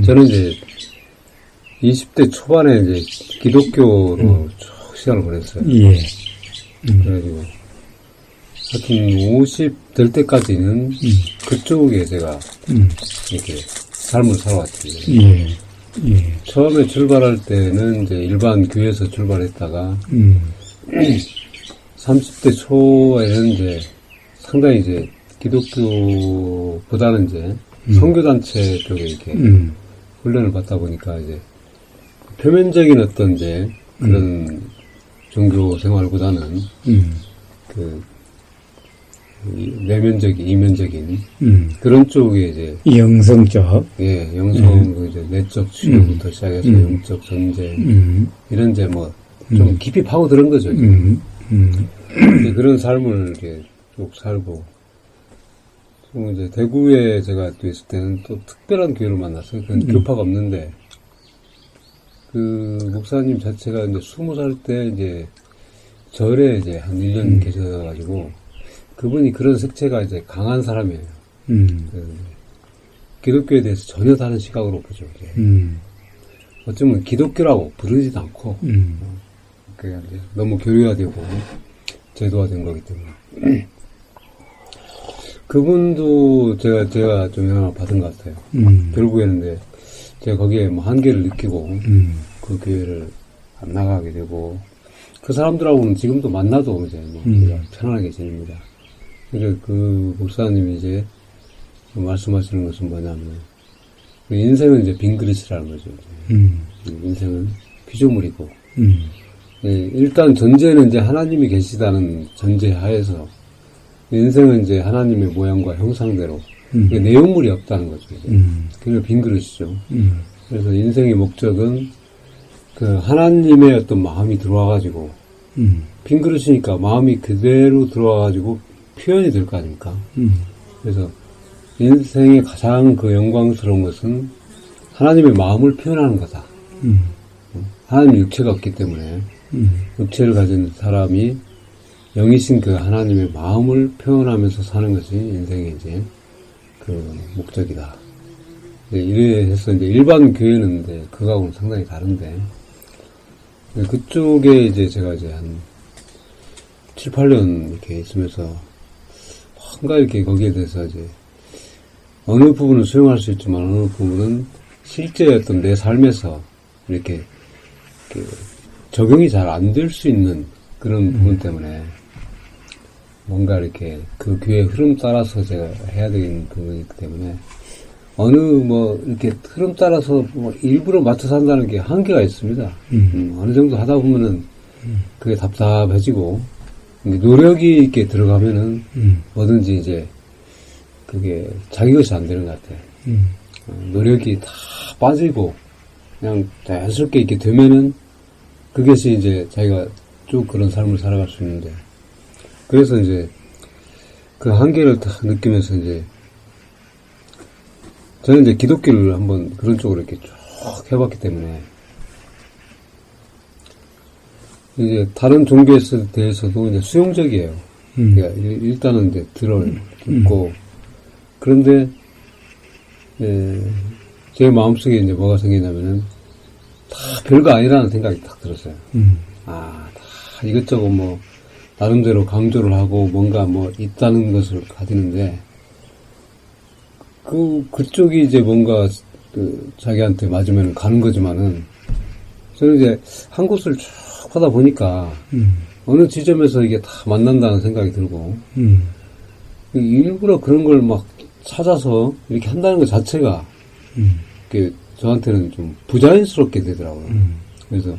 저는 이제 20대 초반에 이제 기독교로 쭉 시간을 보냈어요. 예. 그래가지고 하여튼 50 될 때까지는 그쪽에 제가 이렇게 삶을 살아왔죠. 예. 예. 처음에 출발할 때는 이제 일반 교회에서 출발했다가 30대 초에는 이제 상당히 이제 기독교보다는 이제 선교단체 쪽에 이렇게 훈련을 받다 보니까 이제 표면적인 어떤 이제 그런 종교 생활보다는 그 내면적인, 이면적인 그런 쪽에 이제 영성적, 예, 영성 이제 내적 치유부터 시작해서 영적 전쟁 이런 이제 뭐 좀 깊이 파고드는 거죠. 이제 그런 삶을 이렇게 쭉 살고 또 이제 대구에 제가 또 있을 때는 또 특별한 교회를 만났어요. 그건 교파가 없는데 그 목사님 자체가 이제 20살 때 이제 절에 이제 한 1년 계셔가지고 그분이 그런 색채가 이제 강한 사람이에요. 그 기독교에 대해서 전혀 다른 시각으로 보죠. 이제. 어쩌면 기독교라고 부르지도 않고 그게 이제 너무 교류화되고 제도화된 거기 때문에 그분도 제가 좀 영향을 받은 것 같아요. 결국에는 이제 제가 거기에 뭐 한계를 느끼고 그 교회를 안 나가게 되고 그 사람들하고는 지금도 만나도 이제 뭐 우리가 편안하게 지냅니다. 그래서 그 목사님이 이제 말씀하시는 것은 뭐냐면 인생은 이제 빈 그릇이라는 거죠. 인생은 피조물이고 일단 전제는 이제 하나님이 계시다는 전제 하에서 인생은 이제 하나님의 모양과 형상대로 내용물이 없다는 거죠. 그게 빈 그릇이죠. 그래서 인생의 목적은 그 하나님의 어떤 마음이 들어와가지고 빈 그릇이니까 마음이 그대로 들어와가지고 표현이 될 거 아닙니까? 그래서 인생의 가장 그 영광스러운 것은 하나님의 마음을 표현하는 거다. 하나님 육체가 없기 때문에 육체를 가진 사람이 영이신 그 하나님의 마음을 표현하면서 사는 것이 인생의 이제 그 목적이다. 이래 해서 이제 일반 교회는 이제 그거하고는 상당히 다른데 그쪽에 이제 제가 이제 한 7, 8년 이렇게 있으면서 뭔가 이렇게 거기에 대해서 이제 어느 부분은 수용할 수 있지만 어느 부분은 실제 어떤 내 삶에서 이렇게 적용이 잘 안 될 수 있는 그런 부분 때문에 뭔가 이렇게 그 교회의 흐름 따라서 제가 해야 되는 부분이기 때문에 어느 뭐 이렇게 흐름 따라서 뭐 일부러 맞춰 산다는 게 한계가 있습니다. 어느 정도 하다 보면은 그게 답답해지고 노력이 이렇게 들어가면은 뭐든지 이제 그게 자기 것이 안 되는 것 같아요. 노력이 다 빠지고 그냥 자연스럽게 이렇게 되면은 그것이 이제 자기가 쭉 그런 삶을 살아갈 수 있는데 그래서 이제 그 한계를 다 느끼면서 이제 저는 이제 기독교를 한번 그런 쪽으로 이렇게 쭉 해봤기 때문에 이제 다른 종교에 대해서도 이제 수용적이에요. 그러니까 일단은 이제 듣고 그런데 제 마음속에 이제 뭐가 생기냐면은 다 별거 아니라는 생각이 딱 들었어요. 다 이것저것 뭐 나름대로 강조를 하고 뭔가 뭐 있다는 것을 가지는데 그쪽이 이제 뭔가 자기한테 맞으면 가는 거지만은 저는 이제 한 곳을 쭉 하다 보니까 어느 지점에서 이게 다 만난다는 생각이 들고 일부러 그런 걸 막 찾아서 이렇게 한다는 것 자체가 저한테는 좀 부자연스럽게 되더라고요. 그래서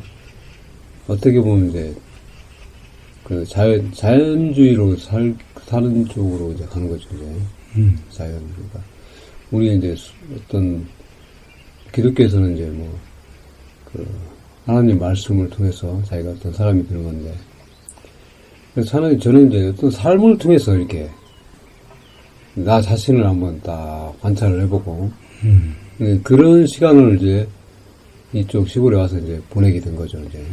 어떻게 보면 이제 그 자연주의로 사는 쪽으로 이제 가는 거죠, 이제. 자연주의가. 우리 이제 어떤 기독교에서는 이제 뭐 그 하나님 말씀을 통해서 자기가 어떤 사람이 되는 건데 그래서 저는 이제 어떤 삶을 통해서 이렇게 나 자신을 한번 딱 관찰을 해보고 그런 시간을 이제 이쪽 시골에 와서 이제 보내게 된 거죠, 이제.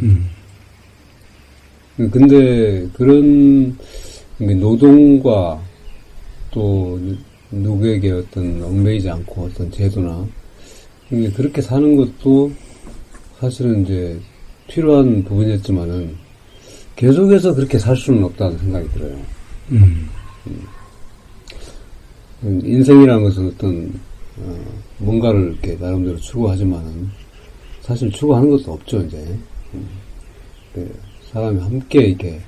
근데 그런 노동과 또 누구에게 어떤 얽매이지 않고 어떤 제도나 그렇게 사는 것도 사실은 이제 필요한 부분이었지만은 계속해서 그렇게 살 수는 없다는 생각이 들어요. 인생이라는 것은 어떤 뭔가를 이렇게 나름대로 추구하지만은 사실 추구하는 것도 없죠 이제. 사람이 함께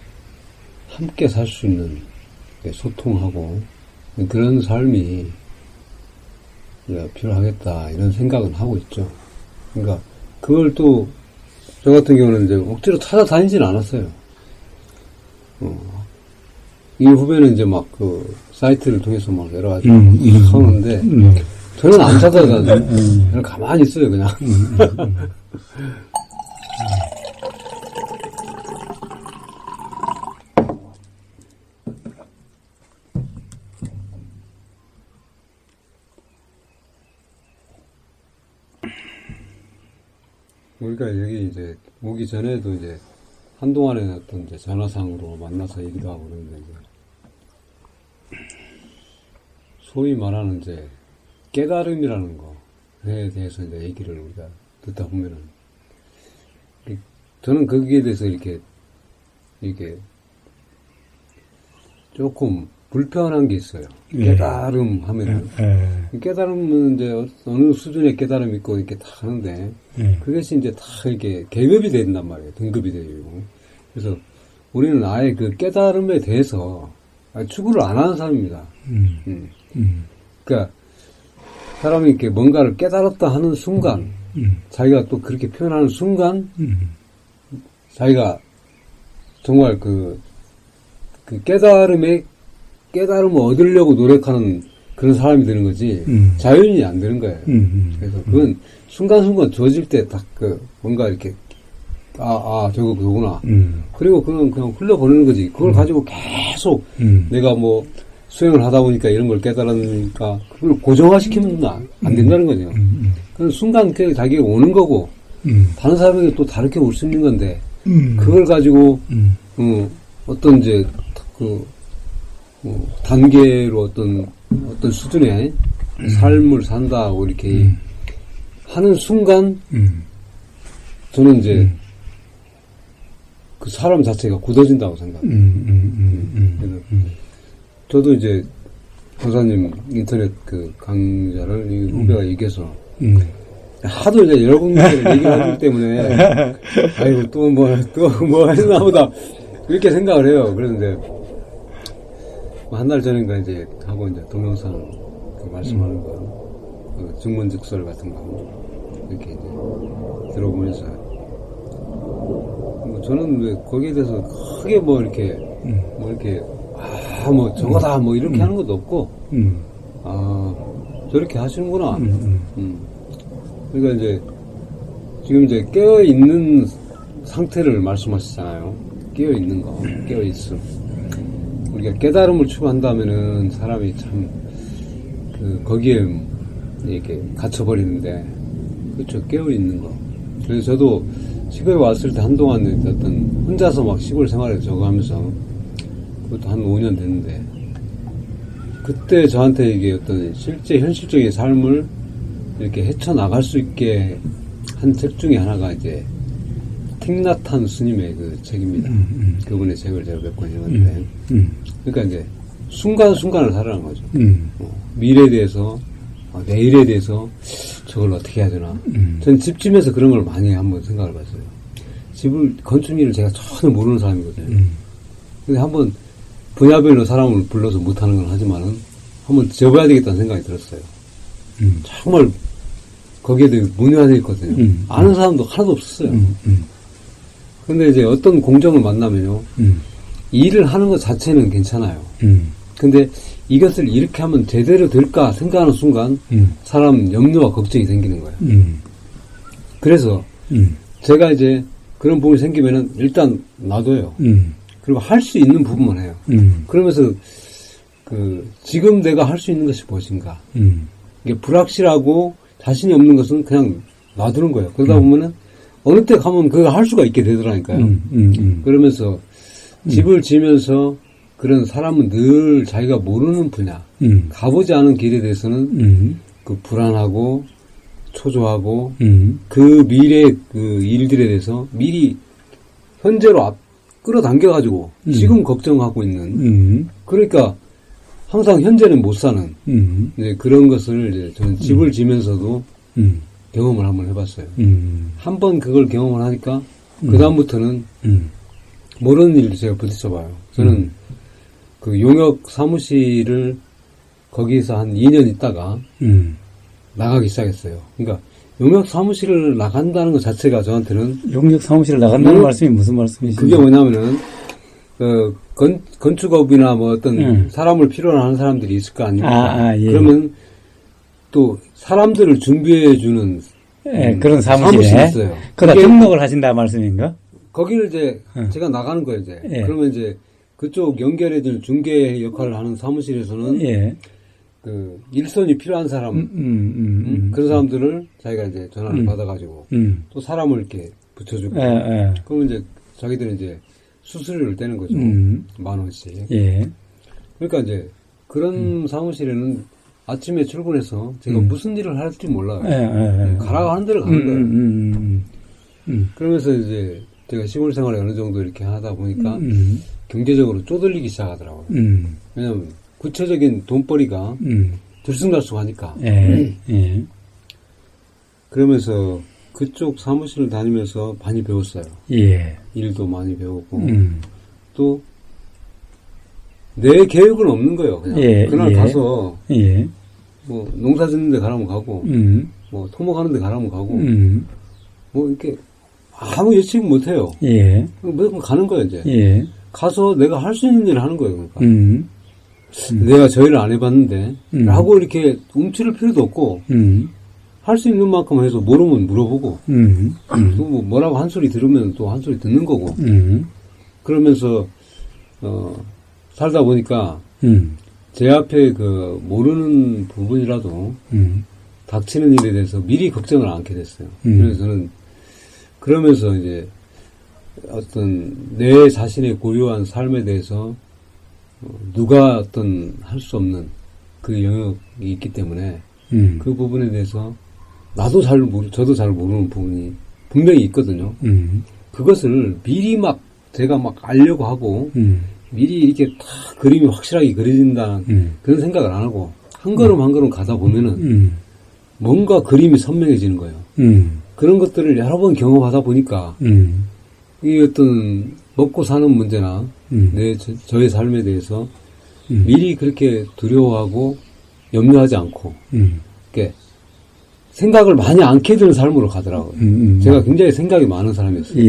살 수 있는 소통하고 그런 삶이 필요하겠다 이런 생각은 하고 있죠. 그러니까 그걸 또 저 같은 경우는 이제 억지로 찾아다니지는 않았어요. 이 후배는 이제 막 그 사이트를 통해서 막 여러 가지 하는데 저는 안 찾아다녀요. 그냥 가만히 있어요 그냥. 우리가 여기 이제 오기 전에도 이제 한동안에 어떤 이제 전화상으로 만나서 얘기도 하고 그러는데 이제 소위 말하는 이제 깨달음이라는 거에 대해서 이제 얘기를 우리가 듣다 보면은 저는 거기에 대해서 이렇게 조금 불편한 게 있어요. 깨달음 하면은. 깨달음은 이제 어느 수준의 깨달음이 있고 이렇게 다 하는데, 그것이 이제 다 이렇게 계급이 된단 말이에요. 등급이 되고. 그래서 우리는 아예 그 깨달음에 대해서 추구를 안 하는 사람입니다. 그러니까 사람이 이렇게 뭔가를 깨달았다 하는 순간, 자기가 또 그렇게 표현하는 순간, 자기가 정말 그 깨달음을 얻으려고 노력하는 그런 사람이 되는 거지, 자연이 안 되는 거예요. 그래서 그건 순간순간 주어질 때 딱 뭔가 이렇게, 저거 그거구나. 그리고 그건 그냥 흘려보내는 거지. 그걸 가지고 계속 내가 뭐 수행을 하다 보니까 이런 걸 깨달았으니까 그걸 고정화시키면 안 된다는 거죠. 그건 순간 자기가 오는 거고, 다른 사람에게 또 다르게 올 수 있는 건데, 그걸 가지고, 어떤 이제, 단계로 어떤 수준의 삶을 산다고 이렇게 하는 순간, 저는 이제 그 사람 자체가 굳어진다고 생각해요. 그래서 저도 이제 도사님 인터넷 그 강좌를 이 후배가 얘기해서 하도 이제 여러 군데를 얘기하기 때문에 아이고 또 뭐 했나 보다 이렇게 생각을 해요. 그런데 한 달 전인가 이제 하고 이제 동영상 그 말씀하는 거, 그 증문즉설 같은 거 이렇게 이제 들어보면서 저는 왜 거기에 대해서 크게 뭐 이렇게 뭐 저거다 뭐 이렇게 하는 것도 없고 저렇게 하시는구나. 그러니까 이제 지금 이제 깨어 있는 상태를 말씀하시잖아요. 깨어 있는 거, 깨어 있음. 우리가 깨달음을 추구한다면은 사람이 참 거기에 이렇게 갇혀버리는데, 그렇죠. 깨어 있는 거. 그래서 저도 시골에 왔을 때 한동안 어떤 혼자서 막 시골 생활에 저거 하면서 그것도 한 5년 됐는데, 그때 저한테 이게 어떤 실제 현실적인 삶을 이렇게 헤쳐나갈 수 있게 한 책 중에 하나가 이제 틱나탄 스님의 그 책입니다. 그분의 책을 제가 몇 권 읽었는데, 그러니까 이제 순간순간을 살아가는 거죠. 미래에 대해서, 내일에 대해서 저걸 어떻게 해야 되나. 저는 집지면서 그런 걸 많이 한번 생각을 해봤어요. 집을, 건축일을 제가 전혀 모르는 사람이거든요. 근데 한번 분야별로 사람을 불러서 못하는 건 하지만은 한번 지어봐야 되겠다는 생각이 들었어요. 정말 거기에 대해 문의해야 되겠거든요. 아는 사람도 하나도 없었어요. 근데 이제 어떤 공정을 만나면요, 일을 하는 것 자체는 괜찮아요. 근데 이것을 이렇게 하면 제대로 될까 생각하는 순간 사람 염려와 걱정이 생기는 거예요. 그래서 제가 이제 그런 부분이 생기면은 일단 놔둬요. 그리고 할 수 있는 부분만 해요. 그러면서 지금 내가 할 수 있는 것이 무엇인가. 이게 불확실하고 자신이 없는 것은 그냥 놔두는 거예요. 그러다 보면은 어느 때 가면 그거 할 수가 있게 되더라니까요. 그러면서 집을 지으면서 그런 사람은 늘 자기가 모르는 분야, 가보지 않은 길에 대해서는 그 불안하고 초조하고 그 미래 그 일들에 대해서 미리 현재로 끌어당겨가지고 지금 걱정하고 있는 그러니까 항상 현재는 못 사는 이제 그런 것을 이제 저는 집을 지면서도 경험을 한번 해봤어요. 한번 그걸 경험을 하니까 그 다음부터는 모르는 일도 제가 부딪혀봐요. 저는 그 용역 사무실을 거기서 한 2년 있다가 나가기 시작했어요. 그러니까 용역 사무실을 나간다는 것 자체가 저한테는 용역 사무실을 나간다는 말씀이 무슨 말씀이신가요? 그게 뭐냐면은 건축업이나 뭐 어떤 사람을 필요로 하는 사람들이 있을 거 아닙니까? 예. 그러면 또 사람들을 준비해주는 그런 사무실이 있어요. 그러다 등록을 하신다 말씀인가? 거기를 이제 제가 나가는 거예요. 이제 그러면 이제 그쪽 연결해주는 중개 역할을 하는 사무실에서는 그 일손이 필요한 사람 그런 사람들을 자기가 이제 전화를 받아가지고 또 사람을 이렇게 붙여주고 그러면 이제 자기들은 이제 수수료를 떼는 거죠. 10,000원씩. 그러니까 이제 그런 사무실에는 아침에 출근해서 제가 무슨 일을 할지 몰라요. 가라고 하는 대로 가는 거예요. 그러면서 이제 제가 시골 생활을 어느 정도 이렇게 하다 보니까 경제적으로 쪼들리기 시작하더라고요. 왜냐면 구체적인 돈벌이가 들쑥날쑥하니까. 그러면서 그쪽 사무실을 다니면서 많이 배웠어요. 일도 많이 배웠고 또 내 계획은 없는 거예요. 그냥 그날 가서 뭐 농사 짓는 데 가라면 가고 뭐 토목하는 데 가라면 가고 뭐 이렇게 아무 예측 못 해요. 무조건 가는 거예요, 이제. 가서 내가 할 수 있는 일을 하는 거예요, 그러니까. 내가 저 일을 안 해봤는데 라고 이렇게 움츠릴 필요도 없고 할 수 있는 만큼 해서 모르면 물어보고 또 뭐 뭐라고 한 소리 들으면 또 한 소리 듣는 거고 그러면서 살다 보니까 제 앞에 그 모르는 부분이라도 닥치는 일에 대해서 미리 걱정을 않게 됐어요. 그래서 저는 그러면서 이제 어떤 내 자신의 고유한 삶에 대해서 누가 어떤 할 수 없는 그 영역이 있기 때문에 그 부분에 대해서 저도 잘 모르는 부분이 분명히 있거든요. 그것을 미리 막 제가 막 알려고 하고 미리 이렇게 다 그림이 확실하게 그려진다는 그런 생각을 안 하고 한 걸음 한 걸음 가다 보면은 뭔가 그림이 선명해지는 거예요. 그런 것들을 여러 번 경험하다 보니까 이 어떤 먹고 사는 문제나 저의 삶에 대해서 미리 그렇게 두려워하고 염려하지 않고 이렇게 생각을 많이 않게 드는 삶으로 가더라고요. 제가 굉장히 생각이 많은 사람이었어요.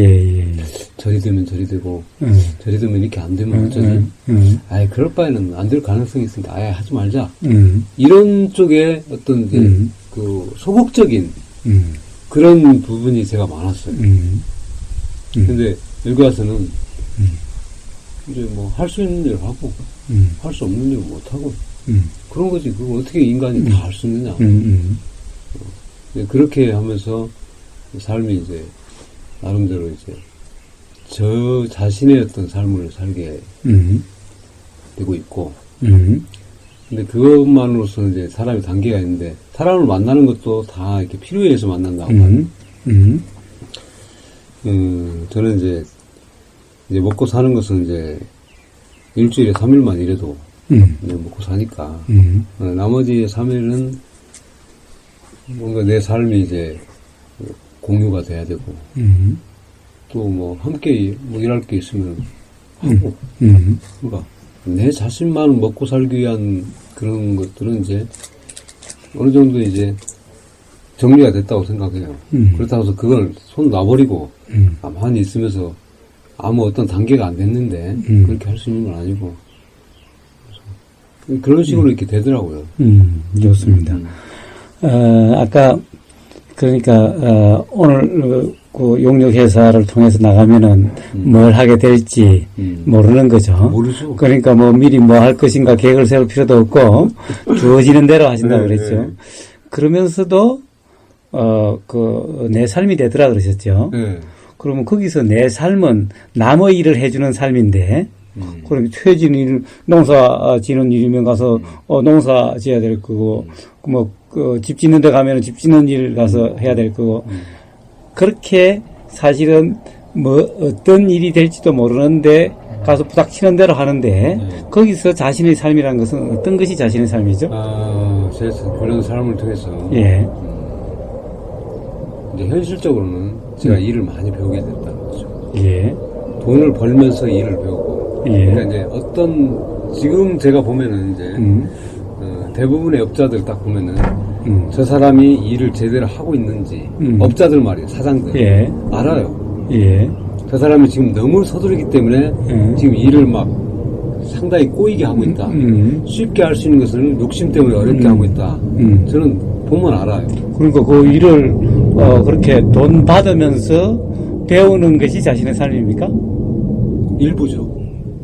저리 되면 저리 되고 저리 되면 이렇게 안 되면 어쩌지? 아예 그럴 바에는 안 될 가능성이 있으니까 아예 하지 말자. 이런 쪽에 어떤 이제 그 소극적인 그런 부분이 제가 많았어요. 근데 여기 와서는 이제 뭐 할 수 있는 일을 하고 할 수 없는 일을 못 하고 그런 거지. 그거 어떻게 인간이 다 할 수 있느냐. 그렇게 하면서 삶이 이제 나름대로 이제 저 자신의 어떤 삶을 살게 되고 있고 근데 그것만으로서는 이제 사람이 단계가 있는데 사람을 만나는 것도 다 이렇게 필요에 의해서 만난다고 봐요. 저는 이제 먹고 사는 것은 이제 일주일에 3일만 일해도 이제 먹고 사니까 나머지 3일은 뭔가 내 삶이 이제 공유가 돼야 되고 또 뭐 함께 뭐 일할 게 있으면 하고 그러니까 내 자신만 먹고 살기 위한 그런 것들은 이제 어느 정도 이제 정리가 됐다고 생각해요. 그렇다고 해서 그걸 손 놔버리고 가만히 있으면서 아무 어떤 단계가 안 됐는데 그렇게 할 수 있는 건 아니고 그런 식으로 이렇게 되더라고요. 좋습니다. 아까 그러니까 오늘 그 용역회사를 통해서 나가면은 뭘 하게 될지 모르는 거죠. 모르죠. 그러니까 뭐 미리 뭐 할 것인가 계획을 세울 필요도 없고 주어지는 대로 하신다고 그랬죠. 그러면서도 내 삶이 되더라 그러셨죠. 그러면 거기서 내 삶은 남의 일을 해주는 삶인데 그럼 퇴진 일, 농사 지는 일이면 가서 농사 지어야 될 거고 뭐 그 집 짓는 데 가면은 집 짓는 일 가서 해야 될 거고, 그렇게 사실은 뭐 어떤 일이 될지도 모르는데 가서 부닥치는 대로 하는데, 거기서 자신의 삶이라는 것은 어떤 것이 자신의 삶이죠? 제 그런 삶을 통해서 예. 이제 현실적으로는 제가 일을 많이 배우게 됐다는 거죠. 예. 돈을 벌면서 일을 배우고. 예. 그러니까 이제 지금 제가 보면은 이제 대부분의 업자들 딱 보면은 저 사람이 일을 제대로 하고 있는지 업자들 말이에요, 사장들. 예. 알아요. 예. 저 사람이 지금 너무 서두르기 때문에 지금 일을 막 상당히 꼬이게 하고 있다. 쉽게 할 수 있는 것을 욕심 때문에 어렵게 하고 있다. 저는 보면 알아요. 그러니까 그 일을 그렇게 돈 받으면서 배우는 것이 자신의 삶입니까? 일부죠.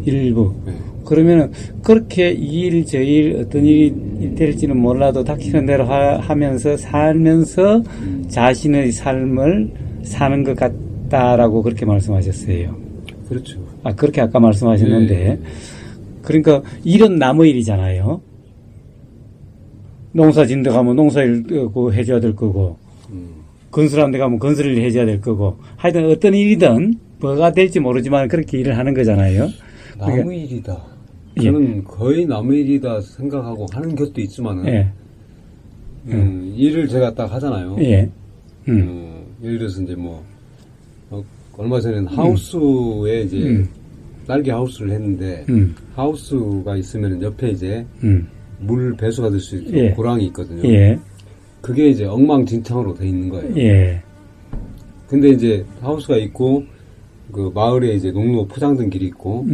일부. 네. 그러면은 그렇게 이 일 저 일 어떤 일이 될지는 몰라도 닥치는 대로 하면서 살면서 자신의 삶을 사는 것 같다라고 그렇게 말씀하셨어요. 그렇죠. 그렇게 아까 말씀하셨는데, 네. 그러니까 일은 남의 일이잖아요. 농사 짓는 데 가면 농사일 해줘야 될 거고, 건설하는 데 가면 건설일 해줘야 될 거고, 하여튼 어떤 일이든 뭐가 될지 모르지만 그렇게 일을 하는 거잖아요. 남의 일이다. 저는 거의 남의 일이다 생각하고 하는 것도 있지만은, 예. 일을 제가 딱 하잖아요. 예. 예를 들어서 이제 얼마 전에는 하우스에 이제 딸기 하우스를 했는데, 하우스가 있으면 옆에 이제 물 배수가 될 수 있는 예. 고랑이 있거든요. 예. 그게 이제 엉망진창으로 돼 있는 거예요. 예. 근데 이제 하우스가 있고, 그 마을에 이제 농로 포장된 길이 있고,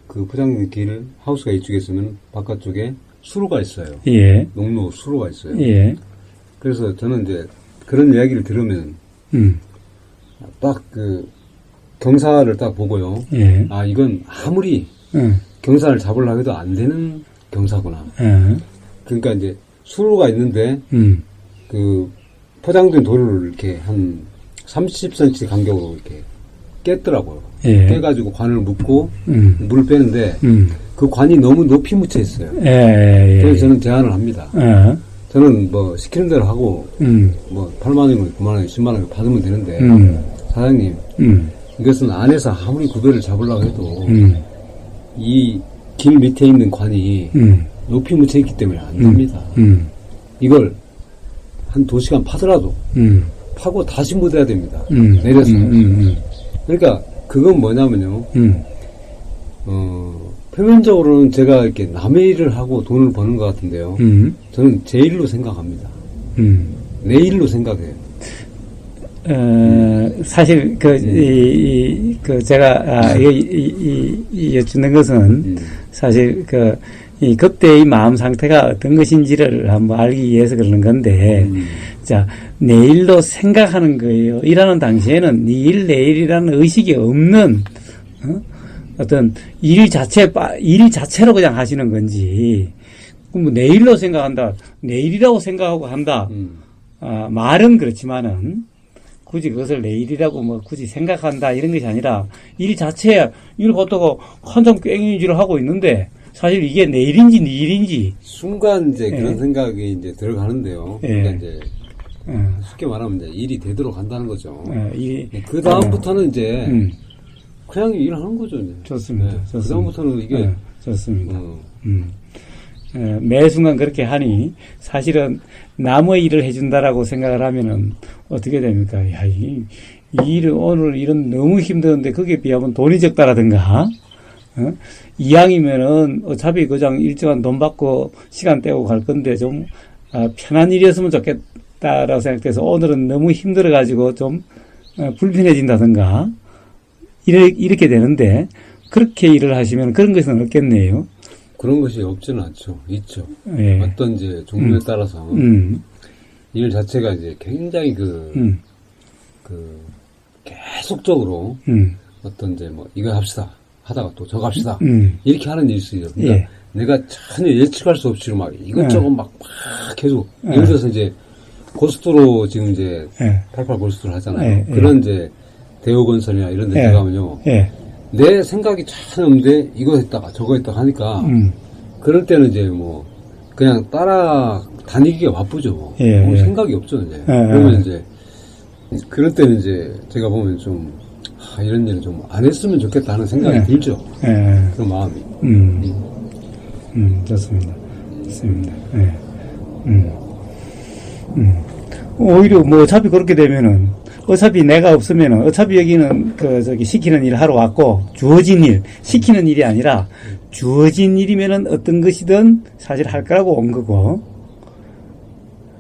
그 포장된 길, 하우스가 이쪽에 있으면 바깥쪽에 수로가 있어요. 예. 농로 수로가 있어요. 예. 그래서 저는 이제 그런 이야기를 들으면, 딱 경사를 딱 보고요. 예. 이건 아무리 경사를 잡으려고 해도 안 되는 경사구나. 그러니까 이제 수로가 있는데, 그 포장된 도로를 이렇게 한 30cm 간격으로 이렇게 깼더라고요. 예. 깨가지고 관을 묶고 물을 빼는데 그 관이 너무 높이 묻혀 있어요. 예. 그래서 저는 제안을 합니다. 예. 저는 뭐 시키는 대로 하고 뭐 8만 원이면 9만 원, 10만 원 받으면 되는데 사장님 이것은 안에서 아무리 구별을 잡으려고 해도 이 길 밑에 있는 관이 높이 묻혀 있기 때문에 안 됩니다. 이걸 한 2시간 파더라도 파고 다시 묻어야 됩니다. 내려서. 그러니까 그건 뭐냐면요. 표면적으로는 제가 이렇게 남의 일을 하고 돈을 버는 것 같은데요. 저는 제 일로 생각합니다. 내 일로 생각해요. 사실 제가 여쭙는 것은 사실 이 그때의 마음 상태가 어떤 것인지를 한번 알기 위해서 그러는 건데, 자, 내일로 생각하는 거예요. 일하는 당시에는 내일이라는 의식이 없는, 어떤 일 자체로 그냥 하시는 건지, 뭐 내일로 생각한다, 내일이라고 생각하고 한다, 말은 그렇지만은, 굳이 그것을 내일이라고 뭐 굳이 생각한다, 이런 것이 아니라, 일 자체에 일 갖다가 한참 깽이질을 하고 있는데, 사실 이게 내일인지 니일인지. 순간 이제 그런 생각이 이제 들어가는데요. 그러니까 이제 쉽게 말하면 이제 일이 되도록 한다는 거죠. 그 다음부터는 이제 그냥 일하는 거죠. 이제. 좋습니다. 좋습니다. 그 다음부터는 이게 좋습니다. 매 순간 그렇게 하니 사실은 남의 일을 해준다라고 생각을 하면은 어떻게 됩니까? 야, 이 일은 오늘 일은 너무 힘드는데 거기에 비하면 돈이 적다라든가. 이왕이면은 어차피 그냥 일정한 돈 받고 시간 떼고 갈 건데 좀 편한 일이었으면 좋겠다라고 생각돼서 오늘은 너무 힘들어가지고 좀 불편해진다든가 이렇게 되는데 그렇게 일을 하시면 그런 것은 없겠네요. 그런 것이 없지는 않죠. 있죠. 예. 어떤 이제 종류에 따라서 일 자체가 이제 굉장히 계속적으로 어떤 이제 뭐 이거 합시다. 하다가 또 저거 합시다. 이렇게 하는 일이 있어요. 그러니까 예. 내가 전혀 예측할 수 없이 막 이것저것 막 계속 예를 들어서 이제 고속도로 지금 이제 88 고속도로 하잖아요. 그런 이제 대우건설이나 이런 데 들어가면요. 내 생각이 전혀 없는데 이거 했다가 저거 했다가 하니까 그럴 때는 이제 뭐 그냥 다니기가 바쁘죠. 예, 예. 생각이 없죠, 이제. 그러면 이제, 그런 때는 이제, 제가 보면 좀, 이런 일을 좀 안 했으면 좋겠다 하는 생각이 들죠. 그런 마음이. 좋습니다. 좋습니다. 오히려 뭐 어차피 그렇게 되면은, 어차피 내가 없으면은, 어차피 여기는 시키는 일 하러 왔고, 주어진 일, 시키는 일이 아니라, 주어진 일이면은 어떤 것이든 사실 할 거라고 온 거고,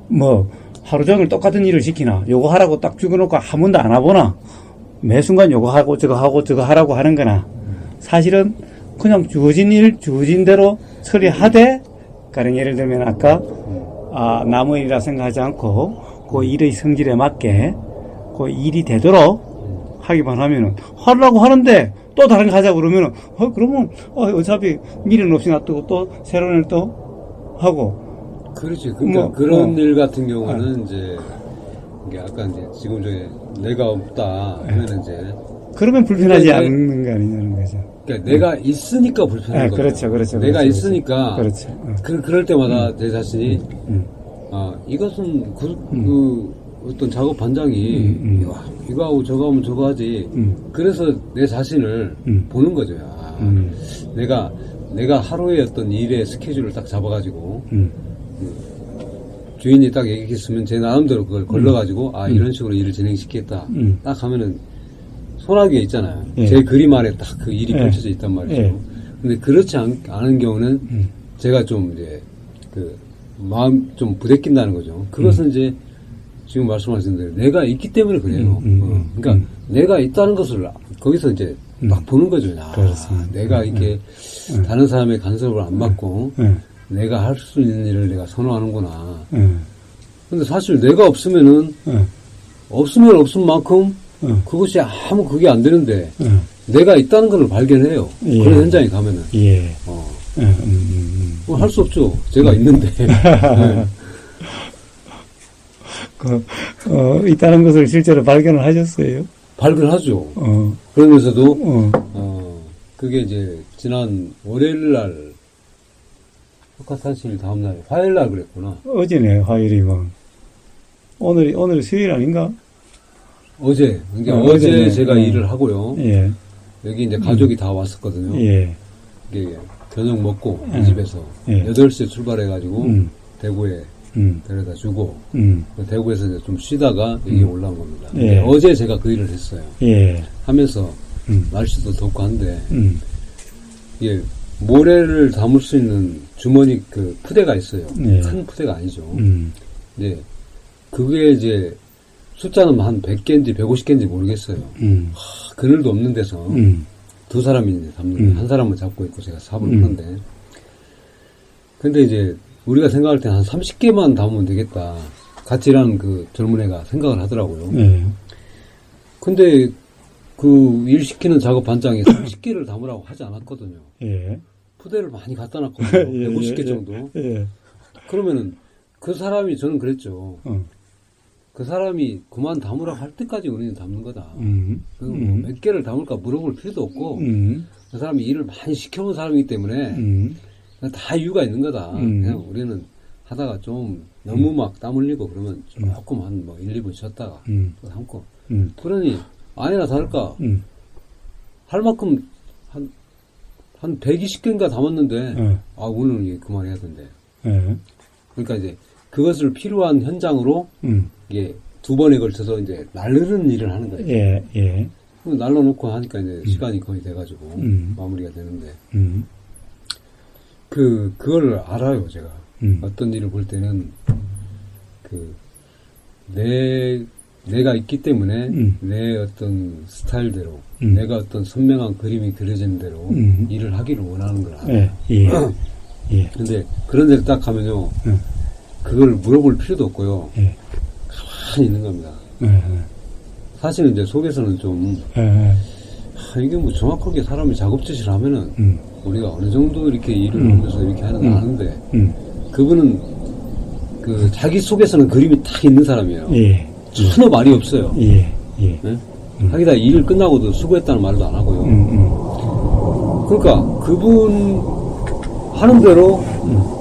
뭐, 하루 종일 똑같은 일을 시키나, 요거 하라고 딱 죽여놓고 한 번도 안 와보나, 매 순간 요거 하고 저거 하라고 하는 거나, 사실은 그냥 주어진 일, 주어진 대로 처리하되, 가령 예를 들면 아까, 나무 일이라 생각하지 않고, 그 일의 성질에 맞게, 그 일이 되도록 하기만 하면은, 하려고 하는데, 또 다른 거 하자고 그러면은, 그러면, 어차피 미련 없이 놔두고 또 새로운 일 또 하고. 그렇지. 그러니까 뭐, 그런 일 같은 경우는 이제, 이게 아까 이제 지금 저기 내가 없다 하면은 이제. 그러면 불편하지 않는 거 아니냐는 거죠. 그러니까 내가 있으니까 불편한 거죠. 그렇죠. 내가 있으니까. 그렇죠. 그럴 때마다 내 자신이, 이것은 어떤 작업 반장이, 이거 하고 저거 하면 저거 하지. 그래서 내 자신을 보는 거죠. 내가 하루에 어떤 일의 스케줄을 딱 잡아가지고, 주인이 딱 얘기했으면 제 나름대로 그걸 걸러가지고, 이런 식으로 일을 진행시키겠다. 딱 하면은, 소나기에 있잖아요. 예. 제 그림 아래 딱 그 일이 펼쳐져 있단 말이죠. 예. 근데 그렇지 않은 경우는, 제가 좀 이제, 마음 좀 부대낀다는 거죠. 그것은 이제, 지금 말씀하신 대로 내가 있기 때문에 그래요. 그러니까 내가 있다는 것을 거기서 이제 막 보는 거죠. 그렇습니다. 내가 이렇게 다른 사람의 간섭을 안 받고 내가 할 수 있는 일을 내가 선호하는구나. 근데 사실 내가 없으면은 없으면 없은 만큼 그것이 아무 그게 안 되는데 내가 있다는 걸 발견해요. 예. 그런 현장에 가면은. 예. 할 수 없죠. 제가 있는데. 있다는 것을 실제로 발견을 하셨어요? 발견하죠. 그러면서도, 그게 이제, 지난 월요일 날, 석가탄신 다음날, 화요일 날 그랬구나. 어제네, 화요일이면. 오늘 수요일 아닌가? 어제, 그러니까 어제네. 어제 제가 일을 하고요. 예. 여기 이제 가족이 다 왔었거든요. 예. 이게 저녁 먹고, 이 집에서. 예. 8시에 출발해가지고, 대구에 데려다 주고, 대구에서 이제 좀 쉬다가 여기 올라온 겁니다. 예. 어제 제가 그 일을 했어요. 예. 하면서, 날씨도 덥고 한데, 음. 이게 모래를 담을 수 있는 주머니 그 푸대가 있어요. 예. 큰 푸대가 아니죠. 네. 그게 이제 숫자는 한 100개인지 150개인지 모르겠어요. 그늘도 없는 데서 두 사람이 이제 담는 거예요. 한 사람은 잡고 있고 제가 삽을 푸는데. 근데 이제 우리가 생각할 때 한 30개만 담으면 되겠다. 같이 일하는 그 젊은 애가 생각을 하더라고요. 예. 근데 그 일 시키는 작업 반장이 30개를 담으라고 하지 않았거든요. 예. 푸대를 많이 갖다 놨거든요. 예, 150개 예, 정도. 예. 그러면은 그 사람이 저는 그랬죠. 그 사람이 그만 담으라고 할 때까지 우리는 담는 거다. 그리고 몇 개를 담을까 물어볼 필요도 없고 그 사람이 일을 많이 시켜본 사람이기 때문에 다 이유가 있는 거다. 그냥 우리는 하다가 좀 너무 막 땀 흘리고 그러면 조금 한 뭐 1, 2분 쉬었다가 또 담고 그러니 아니나 다를까 할 만큼 한 120개인가 담았는데 오늘은 이게 그만해야 된대. 그러니까 이제 그것을 필요한 현장으로 이게 두 번에 걸쳐서 이제 날르는 일을 하는 거예요. 예. 예. 날라놓고 하니까 이제 시간이 거의 돼가지고 마무리가 되는데 그걸 알아요 제가. 어떤 일을 볼 때는 내가 있기 때문에 내 어떤 스타일대로 내가 어떤 선명한 그림이 그려진 대로 일을 하기를 원하는 걸 알아요. 예. 예. 근데 그런 데를 딱 가면요 그걸 물어볼 필요도 없고요. 예. 가만히 있는 겁니다. 사실은 이제 속에서는 좀 이게 뭐 정확하게 사람이 작업짓을 하면은 우리가 어느 정도 이렇게 일을 하면서 이렇게 하는 걸 아는데 그분은 그 자기 속에서는 그림이 딱 있는 사람이에요. 예. 전혀 말이 없어요. 예. 예. 네? 하기다 일 끝나고도 수고했다는 말도 안 하고요. 그러니까 그분 하는 대로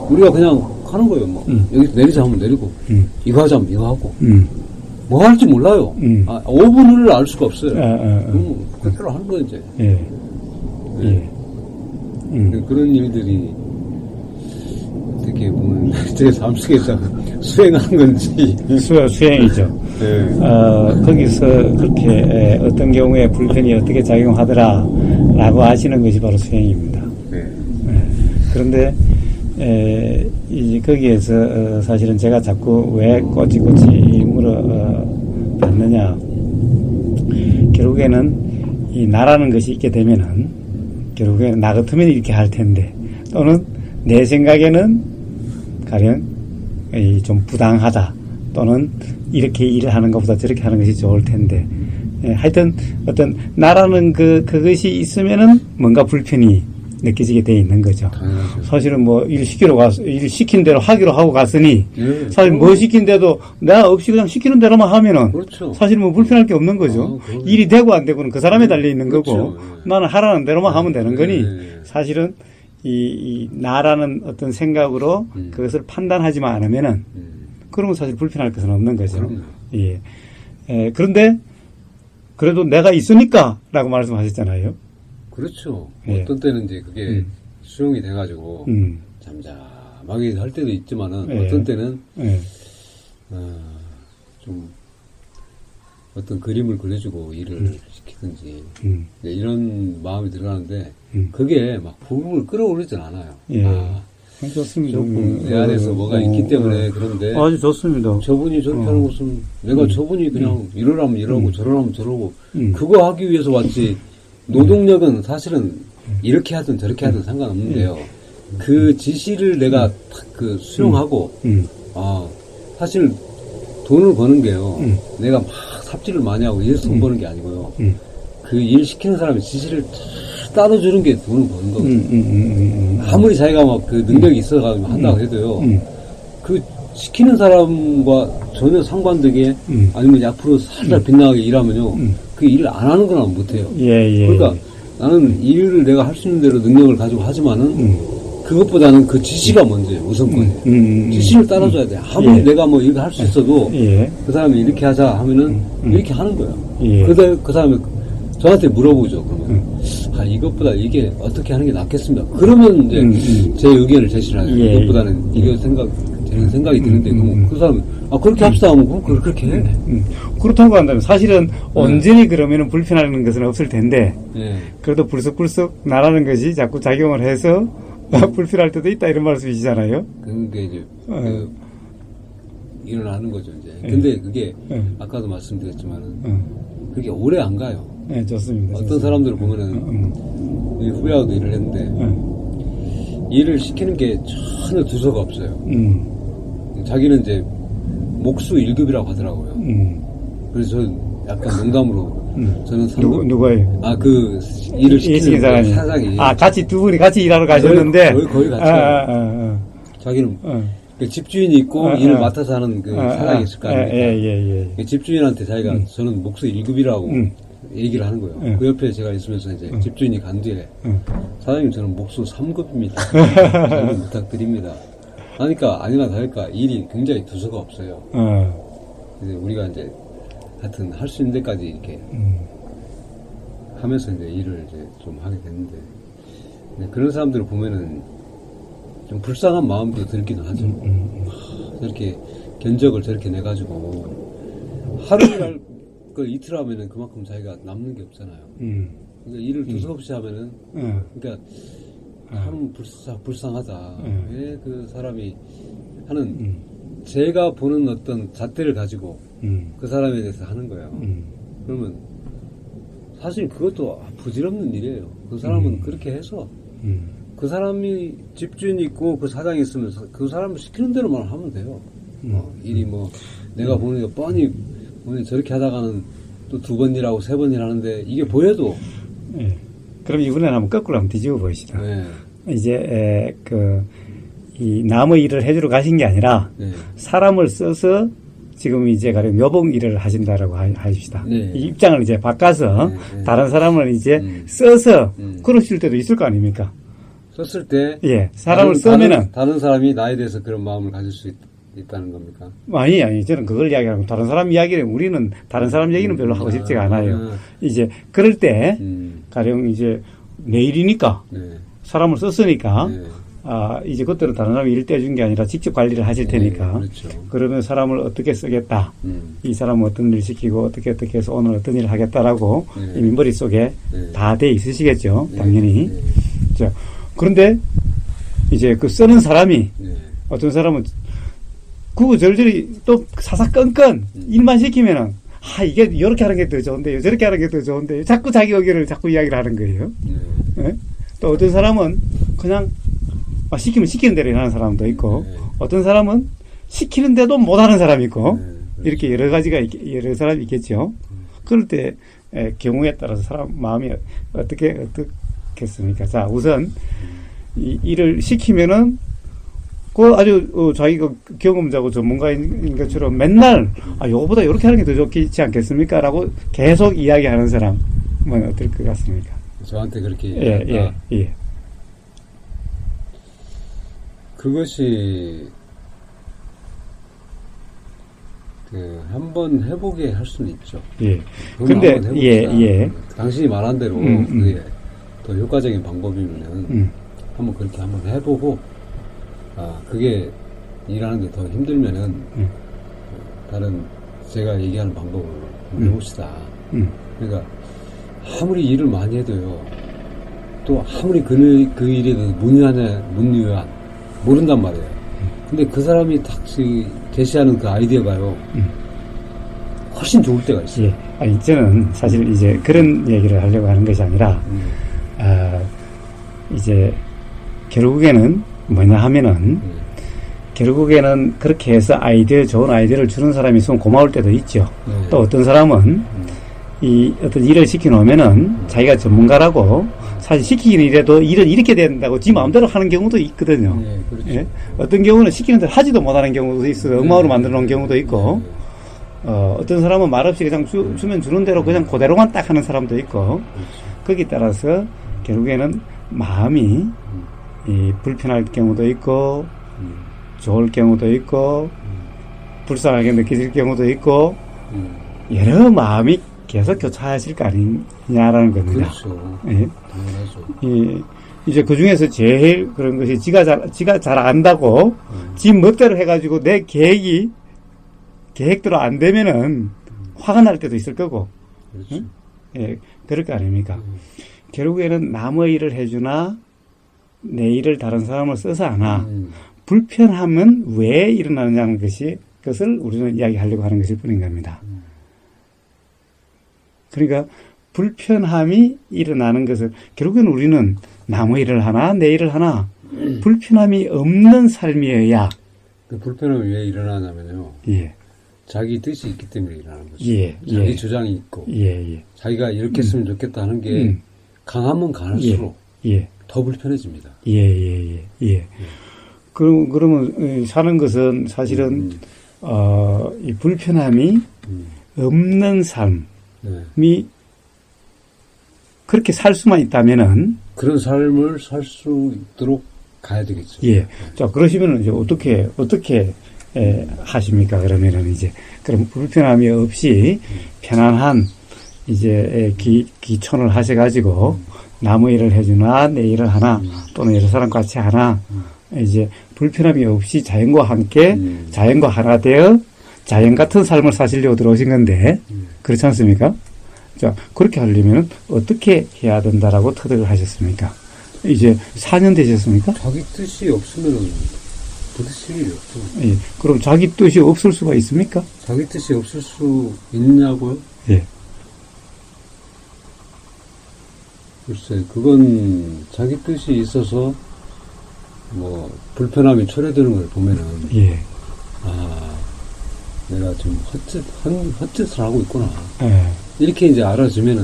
우리가 그냥 하는 거예요. 뭐 여기 내리자 하면 내리고 이거 하자 하면 이거 하고 뭐 할지 몰라요. 5분을 알 수가 없어요. 그대로 하는 거예요 이제. 예. 예. 그런 일들이 어떻게 보면 제 삶 속에서 수행하는 건지 수행이죠. 네. 거기서 그렇게 어떤 경우에 불편이 어떻게 작용하더라라고 아시는 것이 바로 수행입니다. 네. 그런데 이제 거기에서 사실은 제가 자꾸 왜 꼬치꼬치 물어봤느냐, 결국에는 이 나라는 것이 있게 되면은 결국에는 나 같으면 이렇게 할 텐데, 또는 내 생각에는 가령 좀 부당하다, 또는 이렇게 일을 하는 것보다 저렇게 하는 것이 좋을 텐데, 하여튼 어떤 나라는 그것이 있으면은 뭔가 불편이 느껴지게 돼 있는 거죠. 당연하죠. 사실은 뭐 일 시킨 대로 하기로 하고 갔으니, 네. 사실 뭐 시킨데도 내가 없이 그냥 시키는 대로만 하면은 그렇죠. 사실 뭐 불편할 게 없는 거죠. 일이 되고 안 되고는 그 사람에 달려 있는 그렇죠. 거고, 나는 하라는 대로만 하면 되는 거니, 네. 사실은 이 나라는 어떤 생각으로 그것을 판단하지만 않으면은 그러면 사실 불편할 것은 없는 거죠. 그럼요. 예. 그런데 그래도 내가 있으니까라고 말씀하셨잖아요. 그렇죠. 예. 어떤 때는 이제 그게 수용이 돼가지고 잠잠하게 할 때도 있지만은 예. 어떤 때는 예. 좀 어떤 그림을 그려주고 일을 시키든지 네, 이런 마음이 들어가는데 그게 막 부부를 끌어올리진 않아요. 예. 좋습니다. 조금 내 안에서 뭐가 있기 때문에 그런데 아주 좋습니다. 저분이 저렇게 하는 것은 내가 저분이 그냥 이러라면 이러고 저러라면 저러고 그거 하기 위해서 왔지. 노동력은 사실은 이렇게 하든 저렇게 하든 상관없는데요. 그 지시를 내가 그 수용하고 사실 돈을 버는 게요. 내가 막 삽질을 많이 하고 이래서 돈 버는 게 아니고요. 그 일 시키는 사람이 지시를 잘 따라주는 게 돈을 버는 거거든요. 아무리 자기가 막 그 능력이 있어가지고 한다고 해도요. 그 시키는 사람과 전혀 상관되게 아니면 앞으로 살살 빛나게 일하면요. 그 일을 안 하는 건 못해요. 예. 그러니까 나는 일을 내가 할 수 있는 대로 능력을 가지고 하지만은 그것보다는 그 지시가 먼저예요. 우선권이에요. 지시를 따라줘야 돼. 아무리 내가 뭐 이거 할 수 있어도 그 사람이 이렇게 하자 하면은 이렇게 하는 거예요. 그 사람이 저한테 물어보죠. 그러면 이것보다 이게 어떻게 하는 게 낫겠습니다. 그러면 이제 제 의견을 제시를 하죠. 이것보다는 이게 저는 생각이 드는데 그 사람은 그렇게 합시다 하면 그렇게 해. 그렇다고 한다면 사실은 온전히 그러면은 불편하는 것은 없을 텐데, 그래도 불쑥불쑥 나라는 것이 자꾸 작용을 해서 불편할 때도 있다 이런 말씀이시잖아요. 그게 이제 일어나는 거죠 이제. 근데 그게 아까도 말씀드렸지만은 그게 오래 안 가요. 네, 좋습니다. 어떤 사람들을 보면은 이 후배하고도 일을 했는데 일을 시키는 게 전혀 두서가 없어요. 자기는 이제 목수 1급이라고 하더라고요. 그래서 저는 약간 농담으로 저는 3급. 누가요? 그 일을 시키는 사람이. 사장이. 같이 두 분이 같이 일하러 가셨는데. 거의 같이. 자기는 그 집주인이 있고 일을 맡아서 하는 그 사장이 있을 거 아닙니까? 그 집주인한테 자기가 저는 목수 1급이라고 얘기를 하는 거예요. 그 옆에 제가 있으면서 이제 집주인이 간 뒤에 사장님 저는 목수 3급입니다. 잘 부탁드립니다. 하니까 아니나 다를까 일이 굉장히 두서가 없어요. 이제 우리가 이제 하여튼 할 수 있는 데까지 이렇게 하면서 이제 일을 이제 좀 하게 됐는데 그런 사람들을 보면은 좀 불쌍한 마음도 들기도 하죠. 저렇게 견적을 저렇게 내가지고 하루 일할 걸 이틀 하면은 그만큼 자기가 남는 게 없잖아요. 그러니까 일을 두서없이 하면은 그러니까 참 불쌍하다. 왜 그 사람이 하는 제가 보는 어떤 잣대를 가지고 그 사람에 대해서 하는 거예요. 그러면 사실 그것도 부질없는 일이에요. 그 사람은 그렇게 해서 그 사람이 집주인이 있고 그 사장이 있으면 그 사람을 시키는 대로만 하면 돼요. 일이 뭐 내가 보는 게 뻔히 저렇게 하다가는 또 2번 일하고 3번 일하는데 이게 보여도 그럼 이번에는 한번 거꾸로 한번 뒤집어 보시다. 네. 이제 이 남의 일을 해주러 가신 게 아니라 사람을 써서 지금 이제 가령 묘봉 일을 하신다라고 하십시다. 이 입장을 이제 바꿔서 다른 사람을 이제 써서 그러실 때도 있을 거 아닙니까? 썼을 때 예, 사람을 쓰면은 다른 사람이 나에 대해서 그런 마음을 가질 수 있다는 겁니까? 아니 저는 그걸 이야기하고 다른 사람 이야기는 우리는 다른 사람 얘기는 별로 하고 싶지가 않아요. 이제 그럴 때 가령 이제 내일이니까 네. 사람을 썼으니까 네. 이제 그때는 다른 사람이 일 떼준 게 아니라 직접 관리를 하실 테니까. 네, 그렇죠. 그러면 사람을 어떻게 쓰겠다. 이 사람은 어떤 일 시키고 어떻게 해서 오늘 어떤 일을 하겠다라고 네. 이미 머릿속에 네. 다 돼 있으시겠죠. 네. 당연히. 네. 자, 그런데 이제 그 쓰는 사람이 네. 어떤 사람은 구구절절히 또 사사건건 일만 시키면은 이게 이렇게 하는 게 더 좋은데요. 저렇게 하는 게 더 좋은데요. 자꾸 자기 의견을 자꾸 이야기를 하는 거예요. 네. 예? 또 어떤 사람은 그냥 시키면 시키는 대로 하는 사람도 있고 네. 어떤 사람은 시키는데도 못하는 사람이 있고 네. 이렇게 여러 가지가 여러 사람이 있겠죠. 그럴 때 경우에 따라서 사람 마음이 어떻겠습니까? 자, 우선 이 일을 시키면은 그 아주 자기가 경험자고 전문가인 것처럼 맨날 요거보다 이렇게 하는 게 더 좋지 않겠습니까? 라고 계속 이야기하는 사람은 어떨 것 같습니까? 저한테 그렇게 예. 그것이 한번 해보게 할 수는 있죠. 예. 근데 예. 당신이 말한 대로 그게 더 효과적인 방법이면은 한번 그렇게 한번 해보고 그게 일하는데 더 힘들면은 다른 제가 얘기하는 방법을 해봅시다. 그러니까 아무리 일을 많이 해도요. 또 아무리 그 일에 대해서 문의한 모른단 말이에요. 근데 그 사람이 딱 제시하는 그 아이디어가요. 훨씬 좋을 때가 있어요. 예. 아니, 저는 사실 이제 그런 얘기를 하려고 하는 것이 아니라, 이제 결국에는 뭐냐 하면은, 결국에는 그렇게 해서 좋은 아이디어를 주는 사람이 있으면 고마울 때도 있죠. 또 어떤 사람은 이 어떤 일을 시켜놓으면은 자기가 전문가라고 사실 시키기는 이래도 일은 이렇게 된다고 지 마음대로 하는 경우도 있거든요. 네, 그렇죠. 예? 어떤 경우는 시키는 대로 하지도 못하는 경우도 있어요. 엉망으로 만들어 놓은 경우도 있고, 어떤 사람은 말없이 그냥 주면 주는 대로 그냥 그대로만 딱 하는 사람도 있고, 거기에 따라서 결국에는 마음이 불편할 경우도 있고, 좋을 경우도 있고, 불쌍하게 느껴질 경우도 있고, 여러 마음이 계속 교차하실 거 아니냐라는 겁니다. 그렇죠. 예. 당연하죠. 이제 그 중에서 제일 그런 것이 지가 잘 안다고, 지 멋대로 해가지고 내 계획대로 안 되면은 화가 날 때도 있을 거고, 그렇죠. 응? 예, 그럴 거 아닙니까? 결국에는 남의 일을 해주나, 내 일을 다른 사람을 써서 하나, 불편함은 왜 일어나느냐는 것을 우리는 이야기하려고 하는 것일 뿐인 겁니다. 그러니까 불편함이 일어나는 것을 결국에는 우리는 남의 일을 하나 내 일을 하나 불편함이 없는 삶이어야 그 불편함이 왜 일어나냐면요. 예. 자기 뜻이 있기 때문에 일어나는 거죠. 예. 자기 주장이 있고 자기가 이렇게 했으면 좋겠다 하는 게 강하면 강할수록 더 불편해집니다. 그러면 사는 것은 사실은 이 불편함이 없는 삶 이 그렇게 살 수만 있다면은 그런 삶을 살 수 있도록 가야 되겠죠. 예. 자, 그러시면은 이제 어떻게 하십니까? 그러면은 이제 그럼 불편함이 없이 편안한 이제 기촌을 하셔가지고 남의 일을 해주나 내 일을 하나 또는 여러 사람 같이 하나 이제 불편함이 없이 자연과 함께 자연과 하나 되어 자연 같은 삶을 사시려고 들어오신 건데 그렇지 않습니까? 자, 그렇게 하려면 어떻게 해야 된다라고 터득을 하셨습니까? 이제 4년 되셨습니까? 자기 뜻이 없으면 부딪힐 일이 없죠. 예. 그럼 자기 뜻이 없을 수가 있습니까? 자기 뜻이 없을 수 있냐고요? 예. 글쎄, 그건 자기 뜻이 있어서 뭐 불편함이 초래되는 걸 보면은 내가 좀 헛짓을 하고 있구나. 이렇게 이제 알아주면은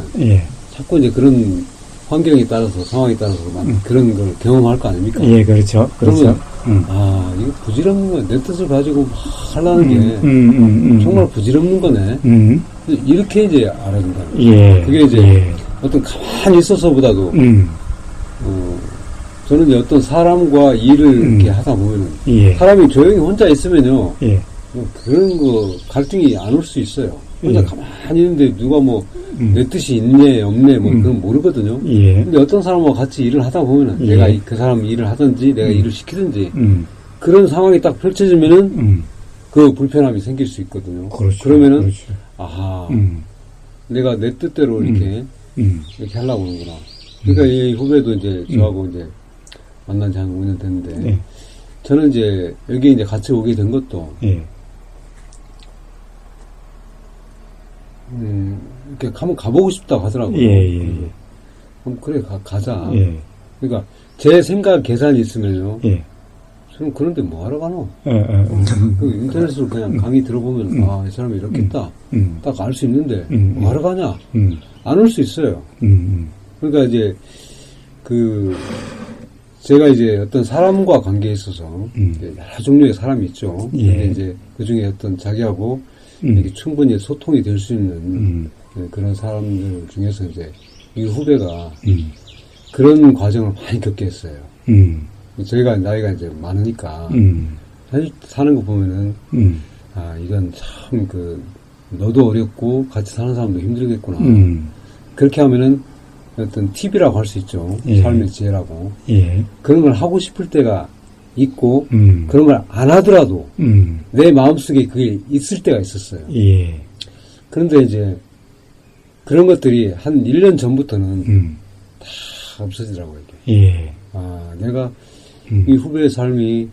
자꾸 이제 그런 환경에 따라서 상황에 따라서 그런 걸 경험할 거 아닙니까? 예, 그렇죠. 그러면 이거 부질없는 거야. 내 뜻을 가지고 막 하려는 게 정말 부질없는 거네. 이렇게 이제 알아준다. 그게 이제 어떤 가만히 있어서보다도 저는 이제 어떤 사람과 일을 이렇게 하다 보면은 예. 사람이 조용히 혼자 있으면요. 예. 뭐 그런 거 갈등이 안 올 수 있어요. 혼자 예. 가만히 있는데 누가 뭐 내 뜻이 있네 없네 뭐 그건 모르거든요. 예. 근데 어떤 사람과 같이 일을 하다 보면은 예. 내가 그 사람 일을 하든지 내가 일을 시키든지 음. 그런 상황이 딱 펼쳐지면은 그 불편함이 생길 수 있거든요. 그렇죠. 그러면은 그렇죠. 아하 내가 내 뜻대로 이렇게 이렇게 하려고 하는구나. 그러니까 이 후배도 이제 저하고 이제 만난 지 한 5년 됐는데 네. 저는 이제 여기 이제 같이 오게 된 것도 예. 이렇게 한번 가보고 싶다고 하더라고요. 예. 그럼 그래 가자. 예. 그러니까 제 생각 계산이 있으면요. 예. 저는 그런데 뭐 하러 가노? 예. 그 인터넷으로 그냥 강의 들어보면 아, 이 사람이 이렇게 했다. 딱 알 수 있는데 뭐 하러 가냐? 안 올 수 있어요. 그러니까 이제 제가 이제 어떤 사람과 관계에 있어서 이제 여러 종류의 사람이 있죠. 예. 근데 이제 그 중에 어떤 자기하고 이렇게 충분히 소통이 될 수 있는 그런 사람들 중에서 이제 이 후배가 그런 과정을 많이 겪게 했어요. 저희가 나이가 이제 많으니까 사실 사는 거 보면은 아 이건 참 너도 어렵고 같이 사는 사람도 힘들겠구나. 그렇게 하면은 어떤 팁이라고 할 수 있죠. 예. 삶의 지혜라고. 예. 그런 걸 하고 싶을 때가 있고 그런 걸 안 하더라도 내 마음속에 그게 있을 때가 있었어요. 예. 그런데 이제 그런 것들이 한 1년 전부터는 다 없어지더라고요. 이게. 예. 아 내가 이 후배의 삶이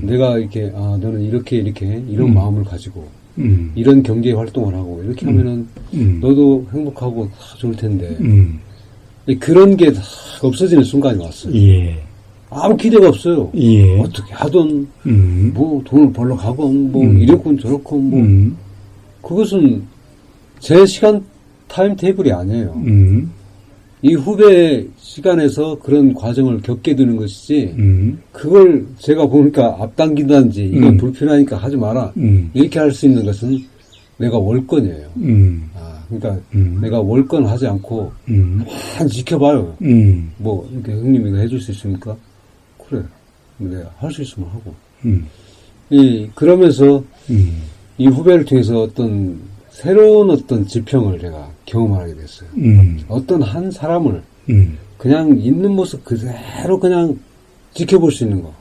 내가 이렇게 너는 이렇게 이런 마음을 가지고 이런 경제 활동을 하고 이렇게 하면은 너도 행복하고 다 좋을 텐데 그런 게 다 없어지는 순간이 왔어요. 예. 아무 기대가 없어요. 예. 어떻게 하든 뭐 돈을 벌러 가건 뭐 이렇건 저렇건 뭐 그것은 제 시간 타임 테이블이 아니에요. 이 후배 시간에서 그런 과정을 겪게 되는 것이지 그걸 제가 보니까 앞당긴다든지 이건 불편하니까 하지 마라 이렇게 할 수 있는 것은 내가 월권이에요. 그러니까 내가 월권 하지 않고 한 지켜봐요. 뭐 이렇게 형님 이거 해줄 수 있습니까? 그래. 내가 할 수 있으면 하고. 그러면서 이 후배를 통해서 어떤 새로운 어떤 지평을 제가 경험하게 됐어요. 어떤 한 사람을 그냥 있는 모습 그대로 그냥 지켜볼 수 있는 거.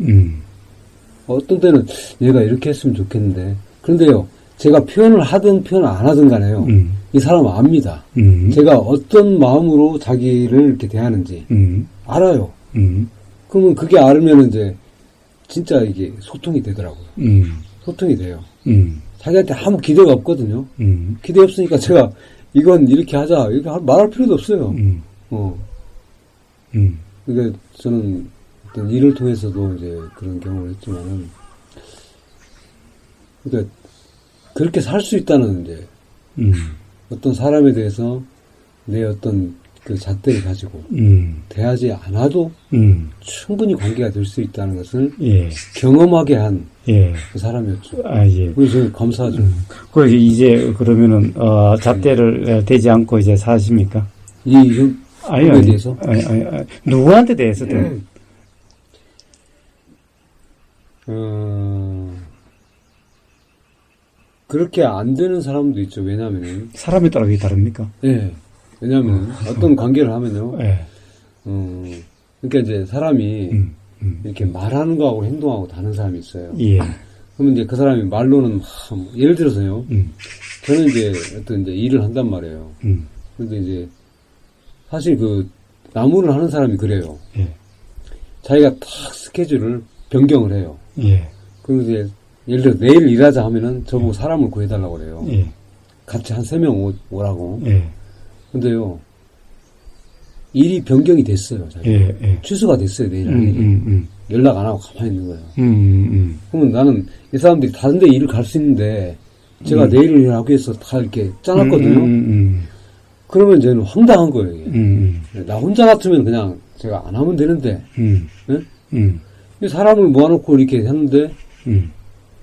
어떤 때는 얘가 이렇게 했으면 좋겠는데 그런데요. 제가 표현을 하든 표현 안 하든 간에요. 이 사람은 압니다. 제가 어떤 마음으로 자기를 이렇게 대하는지 알아요. 그러면 그게 알으면 이제 진짜 이게 소통이 되더라고요. 소통이 돼요. 자기한테 아무 기대가 없거든요. 기대 없으니까 제가 이건 이렇게 하자 이렇게 말할 필요도 없어요. 그러니까 저는 어떤 일을 통해서도 이제 그런 경험을 했지만은 그러니까 그렇게 살 수 있다는 이제 어떤 사람에 대해서 내 어떤 그 잣대를 가지고 대하지 않아도 충분히 관계가 될 수 있다는 것을 예. 경험하게 한 그 예. 사람이었죠. 아, 예. 그래서 저는 감사하죠. 그 이제 그러면은 잣대를 대지 않고 이제 사십니까? 이 후배에 대해서 아니. 누구한테 대해서든 그렇게 안 되는 사람도 있죠. 왜냐면은 사람에 따라 그게 다릅니까? 예. 왜냐면 어떤 관계를 하면요. 예. 그러니까 이제 사람이 이렇게 말하는 거하고 행동하고 다른 사람이 있어요. 예. 그러면 이제 그 사람이 말로는 예를 들어서요. 저는 이제 어떤 이제 일을 한단 말이에요. 근데 이제 사실 그 나무를 하는 사람이 그래요. 예. 자기가 딱 스케줄을 변경을 해요. 예. 그리고 이제 예를 들어 내일 일하자 하면은 저보고 사람을 구해달라고 그래요. 예. 같이 한 3명 오라고. 예. 근데요. 일이 변경이 됐어요. 자기가. 예. 취소가 됐어요. 내일 할 일이. 연락 안 하고 가만히 있는 거예요. 그러면 나는 이 사람들이 다른 데 일을 갈 수 있는데 제가 내일 일을 하기 위해서 다 이렇게 짜놨거든요. 그러면 저는 황당한 거예요. 이게. 나 혼자 같으면 그냥 제가 안 하면 되는데 네? 사람을 모아놓고 이렇게 했는데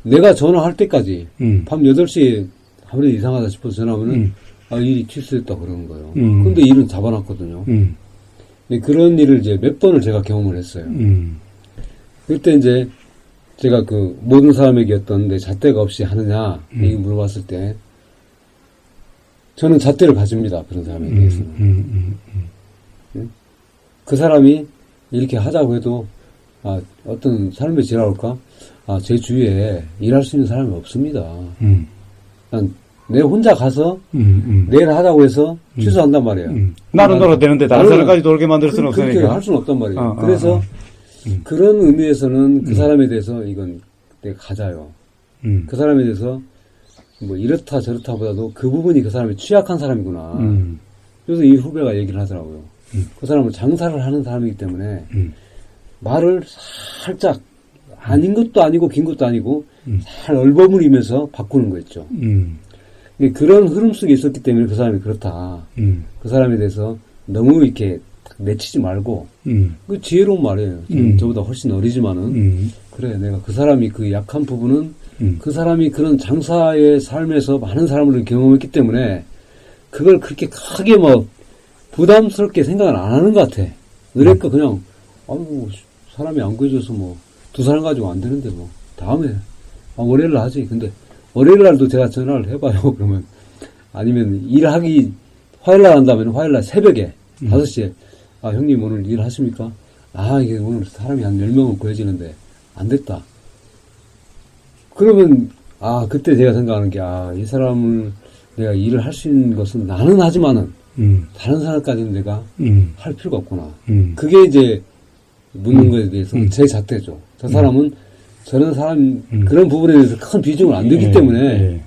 내가 전화할 때까지 밤 8시에 아무래도 이상하다 싶어서 전화하면은 일이 취소됐다 그러는 거예요. 근데 일은 잡아놨거든요. 그런 일을 이제 몇 번을 제가 경험을 했어요. 그때 이제 제가 그 모든 사람에게 어떤 내 잣대가 없이 하느냐 이 물어봤을 때 저는 잣대를 가집니다. 그런 사람에 대해서는. 그 사람이 이렇게 하자고 해도 어떤 삶의 지랄일까? 제 주위에 일할 수 있는 사람이 없습니다. 내 혼자 가서 내일 하자고 해서 취소한단 말이에요. 나는 놀아도 되는데 다른 사람까지 놀게 만들 수는 그렇게 없으니까. 할 수는 없단 말이에요. 그래서 그런 의미에서는 그 사람에 대해서 이건 내가 가자요. 그 사람에 대해서 뭐 이렇다 저렇다 보다도 그 부분이 그 사람이 취약한 사람이구나. 그래서 이 후배가 얘기를 하더라고요. 그 사람은 장사를 하는 사람이기 때문에 말을 살짝 아닌 것도 아니고 긴 것도 아니고 잘 얼버무리면서 바꾸는 거였죠. 그런 흐름 속에 있었기 때문에 그 사람이 그렇다. 그 사람에 대해서 너무 이렇게 내치지 말고 그 지혜로운 말이에요. 저보다 훨씬 어리지만은 그래 내가 그 사람이 그 약한 부분은 그 사람이 그런 장사의 삶에서 많은 사람을 경험했기 때문에 그걸 그렇게 크게 뭐 부담스럽게 생각을 안 하는 것 같아. 그러니까 그냥 뭐 사람이 안 구해줘서 뭐 두 사람 가지고 안 되는데 뭐 다음에 월요일날 하지. 근데 월요일날도 제가 전화를 해봐요. 그러면 아니면 일하기 화요일날 한다면 화요일날 새벽에 5시에 형님 오늘 일하십니까? 이게 오늘 사람이 한 10명을 구해지는데 안 됐다. 그러면 그때 제가 생각하는 게 이 사람을 내가 일을 할 수 있는 것은 나는 하지만은 다른 사람까지는 내가 할 필요가 없구나. 그게 이제 묻는 거에 대해서 제 잣대죠. 저 사람은 저런 사람 그런 부분에 대해서 큰 비중을 안 두기 때문에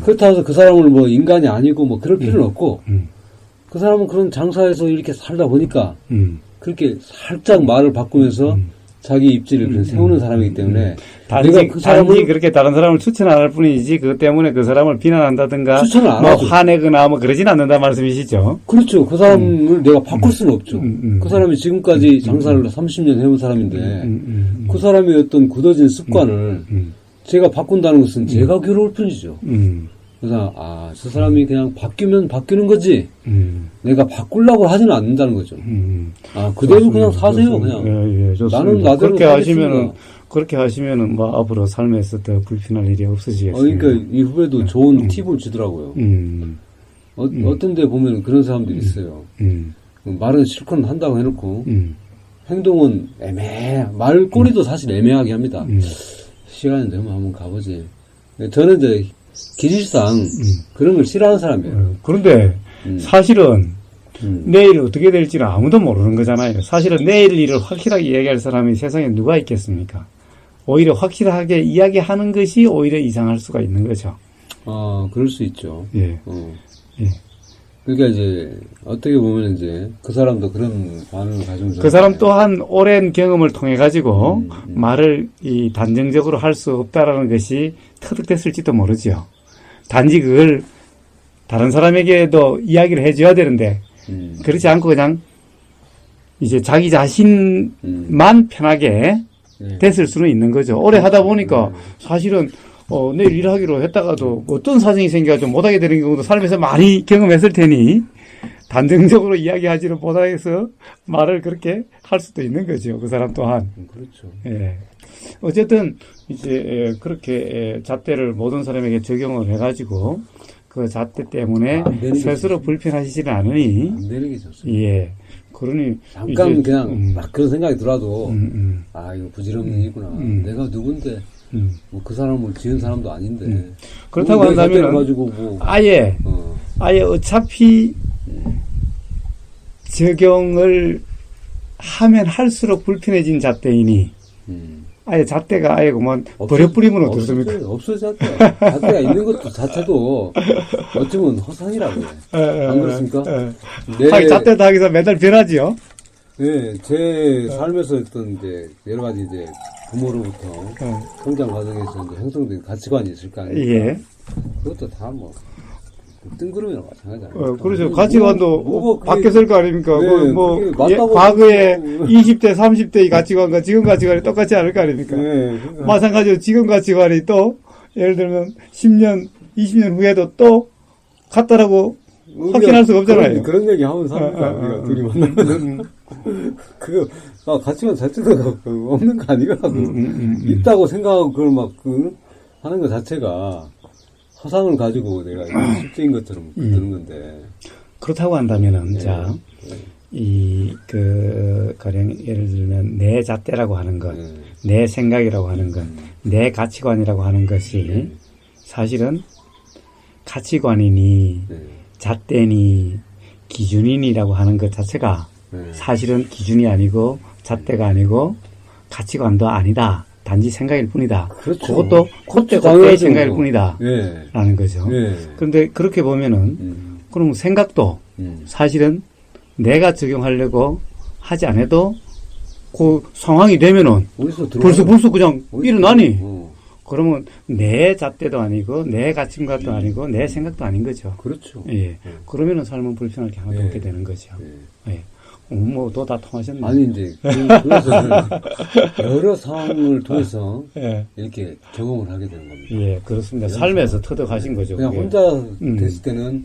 그렇다고 해서 그 사람을 뭐 인간이 아니고 뭐 그럴 필요는 없고 그 사람은 그런 장사에서 이렇게 살다 보니까 그렇게 살짝 말을 바꾸면서 자기 입지를 세우는 사람이기 때문에 단지 그렇게 다른 사람을 추천 안 할 뿐이지 그것 때문에 그 사람을 비난한다든가 추천을 안 뭐 하죠. 화내거나 뭐 그러진 않는다 말씀이시죠. 그렇죠. 그 사람을 내가 바꿀 수는 없죠. 그 사람이 지금까지 장사를 30년 해온 사람인데 그 사람의 어떤 굳어진 습관을 제가 바꾼다는 것은 제가 괴로울 뿐이죠. 그래서 저 사람이 그냥 바뀌면 바뀌는 거지 내가 바꾸려고 하지는 않는다는 거죠. 그대로 그냥 사세요. 그냥 나는 나대로 그렇게 하시면은 뭐 앞으로 삶에서 더 불편할 일이 없으시겠어요. 그러니까 이 후배도 좋은 팁을 주더라고요. 어떤 데 보면 그런 사람들이 있어요. 말은 실컷 한다고 해놓고 행동은 말꼬리도 사실 애매하게 합니다. 시간이 되면 한번 가보지. 저는 이제 기질상 그런 걸 싫어하는 사람이에요. 그런데 사실은 내일 어떻게 될지는 아무도 모르는 거잖아요. 사실은 내일 일을 확실하게 이야기할 사람이 세상에 누가 있겠습니까? 오히려 확실하게 이야기하는 것이 오히려 이상할 수가 있는 거죠. 그럴 수 있죠. 예. 그러니까 이제 어떻게 보면 이제 그 사람도 그런 반응을 가지고 그 사람 또한 오랜 경험을 통해 가지고 말을 단정적으로 할 수 없다라는 것이 터득됐을지도 모르죠. 단지 그걸 다른 사람에게도 이야기를 해줘야 되는데 그렇지 않고 그냥 이제 자기 자신만 편하게 됐을 수는 있는 거죠. 오래 하다 보니까 사실은 내일 일하기로 했다가도 어떤 사정이 생겨가지고 못하게 되는 경우도 삶에서 많이 경험했을 테니 단정적으로 이야기하지를 못해서 말을 그렇게 할 수도 있는 거죠. 그 사람 또한. 그렇죠. 예. 어쨌든 이제 그렇게 잣대를 모든 사람에게 적용을 해가지고 그 잣대 때문에 스스로 불편하시지는 않으니 안 되는 게 좋습니다. 예. 그러니 잠깐 이제, 그냥 막 그런 생각이 들어도 이거 부질없는 일이구나. 내가 누군데 뭐 그 사람을 지은 사람도 아닌데 그렇다고 한다면 뭐 아예 어차피 적용을 하면 할수록 불편해진 잣대이니 아예 잣대가 아예 그만 버려뿌리면 어떻습니까? 없어져 잣대. 잣대가 있는 것도 자체도 어쩌면 허상이라고 해요. 안 그렇습니까? 잣대도 하기서 맨날 변하지요. 네, 제 삶에서 어떤 이제 여러 가지 이제 부모로부터 성장 과정에서 이제 형성된 가치관이 있을 거 아닙니까? 예. 그것도 다 뭐 뜬구름이랑 마찬가지잖아요. 그렇죠. 가치관도 그게, 바뀌었을 거 아닙니까? 네, 과거에 20대, 30대의 가치관과 지금 가치관이 똑같지 않을 거 아닙니까? 네, 마찬가지로 지금 가치관이 또 예를 들면 10년, 20년 후에도 또 같다라고 확신할 수가 없잖아요. 그런 얘기 하면 삽니까? 우리가 둘이 만나면. 그거, 가치관 자체도 없는 거 아니더라고. 있다고 생각하고 그걸 막, 하는 것 자체가 허상을 가지고 내가 실제인 것처럼 드는 건데. 그렇다고 한다면은, 자, 가령 예를 들면 내 잣대라고 하는 것, 내 생각이라고 하는 것, 내 가치관이라고 하는 것이 사실은 가치관이니 잣대니 기준이니라고 하는 것 자체가 사실은 기준이 아니고 잣대가 아니고 가치관도 아니다. 단지 생각일 뿐이다. 그렇죠. 그것도 그때의 생각일 뿐이다. 라는 거죠. 그런데 그렇게 보면은 그럼 생각도 사실은 내가 적용하려고 하지 않아도 그 상황이 되면은 벌써 그냥 일어나니. 그러면 내 잣대도 아니고 내 가치관도 아니고 내 생각도 아닌 거죠. 그렇죠. 예. 그러면은 삶은 불편할 게 하나도 없게 되는 거죠. 예. 뭐 또 다 통하셨네. 아니 이제 그것을 여러 상황을 통해서 이렇게 경험을 하게 되는 겁니다. 예, 그렇습니다. 삶에서 터득하신 거죠. 그냥 그게. 혼자 됐을 때는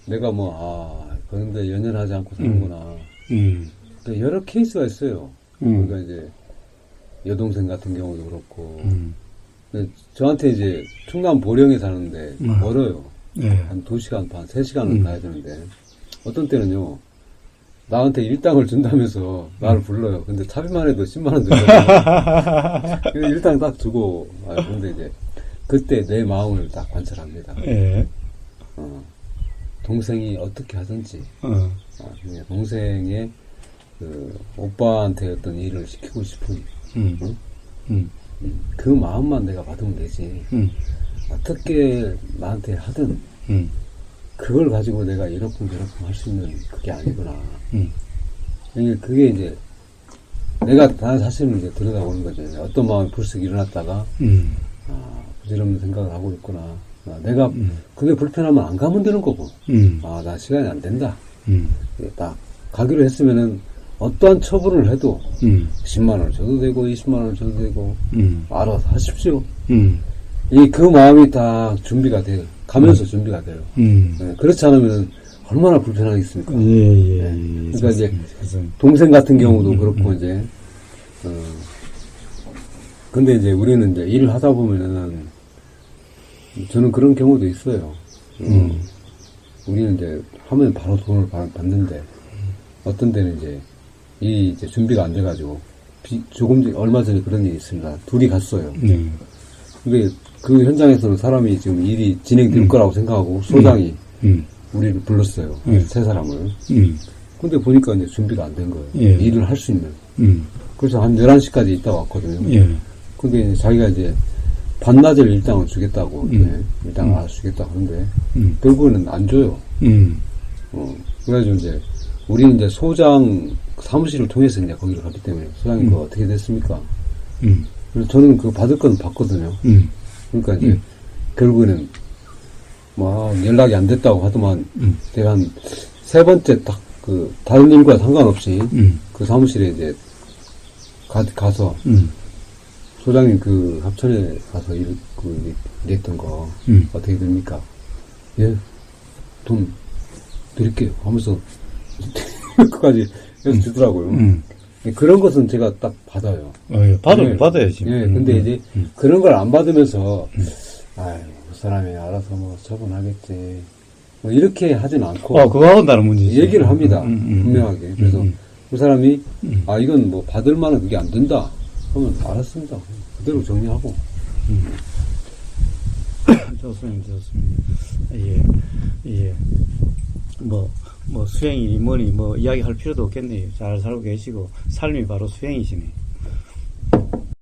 내가 그런데 연연하지 않고 사는구나. 또 여러 케이스가 있어요. 그러니까 이제 여동생 같은 경우도 그렇고. 저한테 이제 충남 보령에 사는데 멀어요. 한 2시간 반, 3시간은 가야 되는데 어떤 때는요. 나한테 일당을 준다면서 나를 불러요. 근데 차비만 해도 10만 원 들거든요. 그래서 일당 딱 주고 근데 이제 그때 내 마음을 딱 관찰합니다. 동생이 어떻게 하든지 동생의 오빠한테 어떤 일을 시키고 싶은 그 마음만 내가 받으면 되지. 어떻게 나한테 하든 그걸 가지고 내가 이러쿵 저러쿵 할 수 있는 그게 아니구나. 그게 이제 내가 나는 사실은 이제 들여다보는 거죠. 어떤 마음이 불쑥 일어났다가 부질없는 생각을 하고 있구나. 내가 그게 불편하면 안 가면 되는 거고. 나 시간이 안 된다. 딱 가기로 했으면은 어떠한 처분을 해도 10만 원을 줘도 되고 20만 원을 줘도 되고 알아서 하십시오. 그 마음이 딱 준비가 돼요. 가면서 준비가 돼요. 그렇지 않으면 얼마나 불편하겠습니까? 그러니까 이제 동생 같은 경우도 그렇고 이제 근데 이제 우리는 이제 일을 하다 보면은 저는 그런 경우도 있어요. 우리는 이제 하면 바로 돈을 받는데 어떤 데는 이제 이제 준비가 안 돼가지고 얼마 전에 그런 일이 있습니다. 둘이 갔어요. 근데 그 현장에서는 사람이 지금 일이 진행될 거라고 생각하고 소장이 우리를 불렀어요. 세 사람을. 근데 보니까 이제 준비가 안 된 거예요. 일을 할 수 있는. 그래서 한 11시까지 있다 왔거든요. 근데 이제 자기가 이제 반나절 일당을 주겠다고 일당을 알아주겠다고 하는데 결국에는 안 줘요. 그래가지고 이제 우리는 이제 소장 사무실을 통해서 이제 거기를 갔기 때문에 소장님 그거 어떻게 됐습니까? 그래서 저는 그거 받을 건 받거든요. 그러니까 이제 결국에는 연락이 안 됐다고 하더만 제가 한 3번째 딱 다른 일과 상관없이 그 사무실에 이제 가서 소장님 그 합천에 가서 일했던 거 어떻게 됩니까? 예, 돈 드릴게요 하면서 그까지 해서 주더라고요. 그런 것은 제가 딱 받아요. 받아야지. 근데 이제 그런 걸 안 받으면서 그 사람이 알아서 처분하겠지. 이렇게 하진 않고. 그거하고 다른 문제지. 얘기를 합니다. 분명하게. 그래서 그 사람이 이건 받을 만한 그게 안 된다. 하면 알았습니다. 그대로 정리하고. 좋습니다. 예. 수행이니 뭐니 이야기할 필요도 없겠네요. 잘 살고 계시고 삶이 바로 수행이시네.